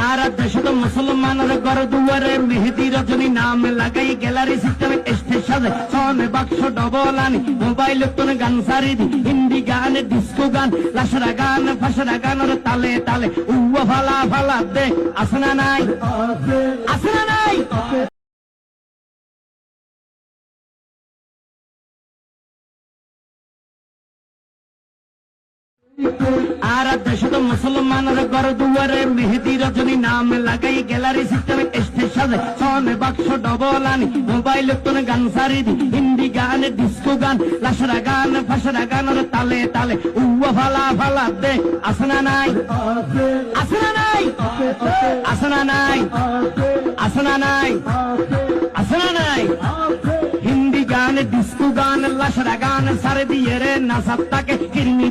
আর দেশত মুসলমানের ঘর দুয়ারে মেহেদি রজনী নাম লাগাই গ্যালারি সিস্টেমে স্টেজ সাজে সনে বাক্স ডবল আনি মোবাইল তোনে গান সারি দি হিন্দি গান ডিস্কো গান লাশরা গান ফাশরা গানের তালে তালে উয়া ফালা ফালা দে আসনা নাই আসনা নাই আর দেশত মুসলমানের ঘর দুয়ারে মেহেদি রজনী নাম লাগাই গ্যালারি সিস্টেমে স্টেজ সাজে সনে বাক্স ডবল আনি মোবাইল তোনে গান সারি দি হিন্দি গান ডিস্কো গান লাশরা গান ফাশরা গানের তালে তালে উয়া ফালা ফালা দে আসনা নাই আসনা নাই আসনা নাই আসনা নাই আসনা নাই হিন্দি গান ডিস্কো গান লাশরা গান সারে দিয়ে রে নাসাত্তাকে কিরমি